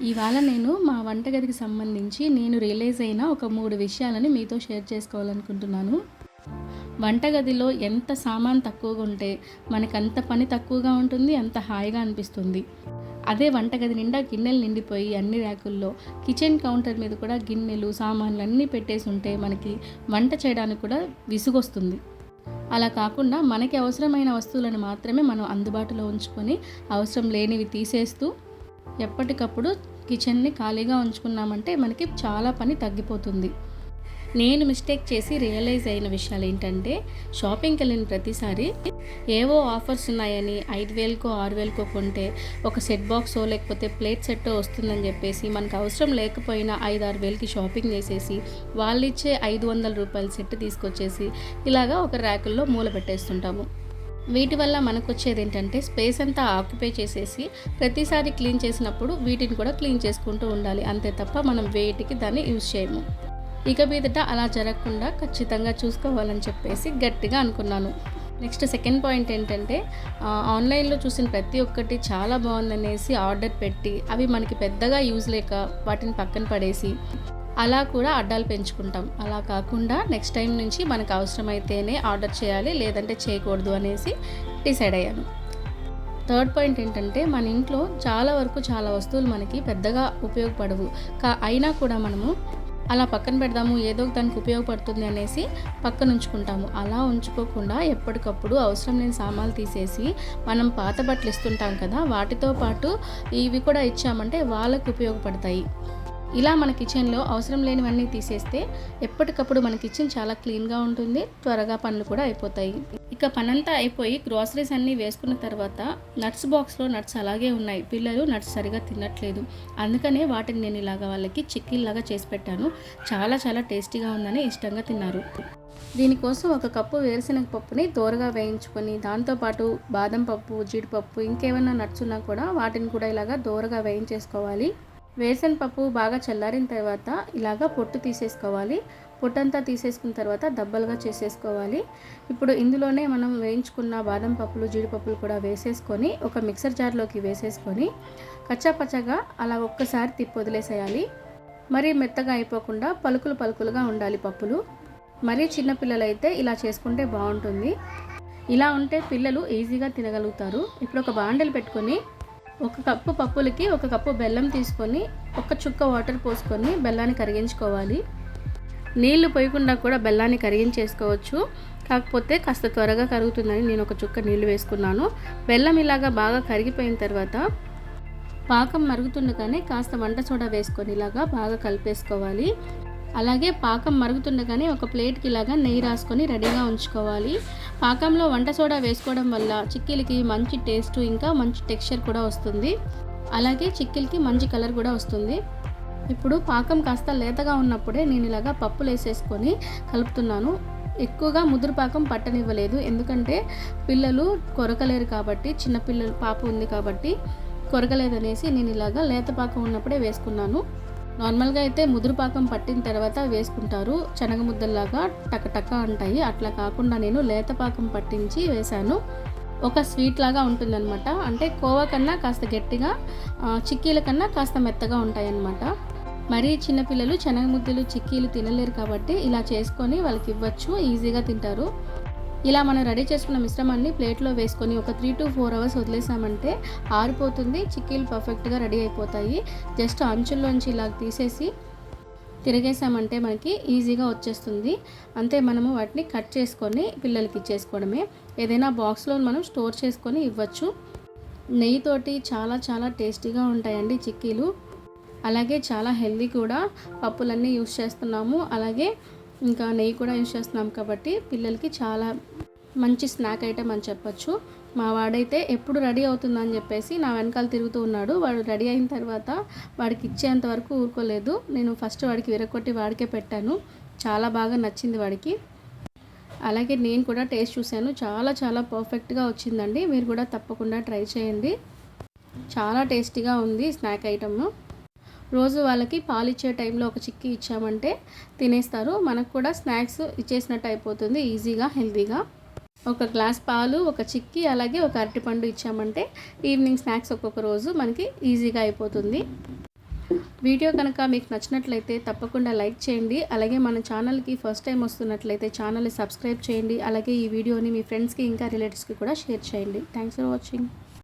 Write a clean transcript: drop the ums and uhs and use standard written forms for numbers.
ఇవాళ నేను మా వంటగదికి సంబంధించి నేను రియలైజ్ అయిన ఒక 3 విషయాలని మీతో షేర్ చేసుకోవాలనుకుంటున్నాను. వంటగదిలో ఎంత సామాను తక్కువగా ఉంటే మనకంత పని తక్కువగా ఉంటుంది, అంత హాయిగా అనిపిస్తుంది. అదే వంటగది నిండా గిన్నెలు నిండిపోయి అన్ని ర్యాకుల్లో కిచెన్ కౌంటర్ మీద కూడా గిన్నెలు, సామాన్లు అన్నీ పెట్టేసి ఉంటే మనకి వంట చేయడానికి కూడా విసుగొస్తుంది. అలా కాకుండా మనకి అవసరమైన వస్తువులను మాత్రమే మనం అందుబాటులో ఉంచుకొని అవసరం లేనివి తీసేస్తూ ఎప్పటికప్పుడు కిచెన్ని ఖాళీగా ఉంచుకున్నామంటే మనకి చాలా పని తగ్గిపోతుంది. నేను మిస్టేక్ చేసి రియలైజ్ అయిన విషయాలు ఏంటంటే, షాపింగ్కి వెళ్ళిన ప్రతిసారి ఏవో ఆఫర్స్ ఉన్నాయని 5,000కో 6,000కో కొంటే ఒక సెట్ బాక్సో లేకపోతే ప్లేట్ సెట్టో వస్తుందని చెప్పేసి మనకు అవసరం లేకపోయినా 5-6 వేలకి షాపింగ్ చేసేసి వాళ్ళు ఇచ్చే 500 రూపాయల సెట్ తీసుకొచ్చేసి ఇలాగా ఒక ర్యాకుల్లో మూల పెట్టేస్తుంటాము. వీటి వల్ల మనకొచ్చేది ఏంటంటే, స్పేస్ అంతా ఆక్యుపై చేసేసి ప్రతిసారి క్లీన్ చేసినప్పుడు వీటిని కూడా క్లీన్ చేసుకుంటూ ఉండాలి. అంతే తప్ప మనం వేటికి దాన్ని యూజ్ చేయము. ఇక మీదట అలా జరగకుండా ఖచ్చితంగా చూసుకోవాలని చెప్పేసి గట్టిగా అనుకున్నాను. నెక్స్ట్ సెకండ్ పాయింట్ ఏంటంటే, ఆన్లైన్లో చూసిన ప్రతి ఒక్కటి చాలా బాగుందనేసి ఆర్డర్ పెట్టి అవి మనకి పెద్దగా యూజ్ లేక వాటిని పక్కన పడేసి అలా కూడా అడ్డాలు పెంచుకుంటాం. అలా కాకుండా నెక్స్ట్ టైం నుంచి మనకు అవసరమైతేనే ఆర్డర్ చేయాలి, లేదంటే చేయకూడదు అనేసి డిసైడ్ అయ్యాను. థర్డ్ పాయింట్ ఏంటంటే, మన ఇంట్లో చాలా వస్తువులు మనకి పెద్దగా ఉపయోగపడవు. అయినా కూడా మనము అలా పక్కన పెడదాము, ఏదో దానికి ఉపయోగపడుతుంది అనేసి పక్కన ఉంచుకుంటాము. అలా ఉంచుకోకుండా ఎప్పటికప్పుడు అవసరం లేని సామాన్లు తీసేసి మనం పాత బట్టలు ఇస్తుంటాం కదా, వాటితో పాటు ఇవి కూడా ఇచ్చామంటే వాళ్ళకు ఉపయోగపడతాయి. ఇలా మన కిచెన్లో అవసరం లేనివన్నీ తీసేస్తే ఎప్పటికప్పుడు మన కిచెన్ చాలా క్లీన్గా ఉంటుంది, త్వరగా పనులు కూడా అయిపోతాయి. ఇక పనంతా అయిపోయి గ్రాసరీస్ అన్నీ వేసుకున్న తర్వాత నట్స్ బాక్స్లో నట్స్ అలాగే ఉన్నాయి. పిల్లలు నట్స్ సరిగా తినట్లేదు. అందుకనే వాటిని నేను ఇలాగా వాళ్ళకి చిక్కీల్లాగా చేసి పెట్టాను. చాలా టేస్టీగా ఉందని ఇష్టంగా తిన్నారు. దీనికోసం 1 కప్పు వేరుశనగ పప్పుని దోరగా వేయించుకొని, దాంతోపాటు బాదం పప్పు, జీడిపప్పు, ఇంకేమైనా నట్స్ ఉన్నా కూడా వాటిని కూడా ఇలాగా దోరగా వేయించేసుకోవాలి. వేరుశనగ పప్పు బాగా చల్లారిన తర్వాత ఇలాగా పొట్టు తీసేసుకోవాలి. పొట్టంతా తీసేసుకున్న తర్వాత దబ్బలుగా చేసేసుకోవాలి. ఇప్పుడు ఇందులోనే మనం వేయించుకున్న బాదం పప్పులు, జీడిపప్పులు కూడా వేసేసుకొని ఒక మిక్సర్ జార్లోకి వేసేసుకొని కచ్చాపచ్చగా అలా ఒక్కసారి తిప్పి వదిలేసేయాలి. మరీ మెత్తగా అయిపోకుండా పలుకులుగా ఉండాలి పప్పులు. మరీ చిన్నపిల్లలైతే ఇలా చేసుకుంటే బాగుంటుంది. ఇలా ఉంటే పిల్లలు ఈజీగా తినగలుగుతారు. ఇప్పుడు ఒక బాండెలు పెట్టుకొని 1 కప్పు పప్పులకి 1 కప్పు బెల్లం తీసుకొని 1 చుక్క వాటర్ పోసుకొని బెల్లాన్ని కరిగించుకోవాలి. నీళ్లు పోయకుండా కూడా బెల్లాన్ని కరిగించేసుకోవచ్చు. కాకపోతే కాస్త త్వరగా కరుగుతుందని నేను 1 చుక్క నీళ్లు వేసుకున్నాను. బెల్లం ఇలాగా బాగా కరిగిపోయిన తర్వాత పాకం మరుగుతుండగానే కాస్త వంట సోడా వేసుకొని ఇలాగా బాగా కలిపేసుకోవాలి. అలాగే పాకం మరుగుతుండగానే ఒక ప్లేట్కి ఇలాగా నెయ్యి రాసుకొని రెడీగా ఉంచుకోవాలి. పాకంలో వంట సోడా వేసుకోవడం వల్ల చిక్కీలకి మంచి టేస్ట్, ఇంకా మంచి టెక్స్చర్ కూడా వస్తుంది. అలాగే చిక్కీలకి మంచి కలర్ కూడా వస్తుంది. ఇప్పుడు పాకం కాస్త లేతగా ఉన్నప్పుడే నేను ఇలాగా పప్పులు వేసేసుకొని కలుపుతున్నాను. ఎక్కువగా ముదురు పాకం పట్టనివ్వలేదు, ఎందుకంటే పిల్లలు కొరకలేరు కాబట్టి, చిన్నపిల్లలు పాప ఉంది కాబట్టి కొరకలేదనేసి నేను ఇలాగా లేత పాకం ఉన్నప్పుడే వేసుకున్నాను. నార్మల్గా అయితే ముదురు పాకం పట్టిన తర్వాత వేసుకుంటారు, శనగ ముద్దల్లాగా టకటక అంటాయి. అట్లా కాకుండా నేను లేత పాకం పట్టించి వేశాను. ఒక స్వీట్ లాగా ఉంటుందన్నమాట. అంటే కోవా కన్నా కాస్త గట్టిగా, చిక్కీల కన్నా కాస్త మెత్తగా ఉంటాయన్నమాట. మరీ చిన్నపిల్లలు శనగ ముద్దలు, చిక్కీలు తినలేరు కాబట్టి ఇలా చేసుకొని వాళ్ళకి ఇవ్వచ్చు, ఈజీగా తింటారు. ఇలా మనం రెడీ చేసుకున్న మిశ్రమాన్ని ప్లేట్లో వేసుకొని ఒక 3 to 4 hours వదిలేసామంటే ఆరిపోతుంది. చిక్కీలు పర్ఫెక్ట్గా రెడీ అయిపోతాయి. జస్ట్ అంచుల్లోంచి ఇలా తీసేసి తిరిగేసామంటే మనకి ఈజీగా వచ్చేస్తుంది. అంతే, మనము వాటిని కట్ చేసుకొని పిల్లలకి ఇచ్చేసుకోవడమే. ఏదైనా బాక్స్లో మనం స్టోర్ చేసుకొని ఇవ్వచ్చు. నెయ్యితోటి చాలా టేస్టీగా ఉంటాయండి చిక్కీలు. అలాగే చాలా హెల్దీ కూడా. పప్పులన్నీ యూస్ చేస్తున్నాము, అలాగే ఇంకా నెయ్యి కూడా యూస్ చేస్తున్నాం కాబట్టి పిల్లలకి చాలా మంచి స్నాక్ ఐటెం అని చెప్పచ్చు. మా వాడైతే ఎప్పుడు రెడీ అవుతుందని చెప్పేసి నా వెనకాల తిరుగుతూ ఉన్నాడు. వాడు రెడీ అయిన తర్వాత వాడికి ఇచ్చేంత వరకు ఊరుకోలేదు. నేను ఫస్ట్ వాడికి విరగొట్టి వాడికే పెట్టాను. చాలా బాగా నచ్చింది వాడికి. అలాగే నేను కూడా టేస్ట్ చూశాను, చాలా పర్ఫెక్ట్గా వచ్చిందండి. మీరు కూడా తప్పకుండా ట్రై చేయండి. చాలా టేస్టీగా ఉంది స్నాక్ ఐటమ్. రోజు వాళ్ళకి పాలు ఇచ్చే టైంలో ఒక చిక్కీ ఇచ్చామంటే తినేస్తారు. మనకు కూడా స్నాక్స్ ఇచ్చేసినట్టు అయిపోతుంది, ఈజీగా హెల్తీగా. 1 గ్లాస్ పాలు, 1 చిక్కీ, అలాగే 1 అరటిపండు ఇచ్చామంటే ఈవినింగ్ స్నాక్స్ ఒక్కొక్క రోజు మనకి ఈజీగా అయిపోతుంది. వీడియో కనుక మీకు నచ్చినట్లయితే తప్పకుండా లైక్ చేయండి. అలాగే మన ఛానల్కి ఫస్ట్ టైం వస్తున్నట్లయితే ఛానల్ని సబ్స్క్రైబ్ చేయండి. అలాగే ఈ వీడియోని మీ ఫ్రెండ్స్కి ఇంకా రిలేటివ్స్కి కూడా షేర్ చేయండి. Thanks for watching.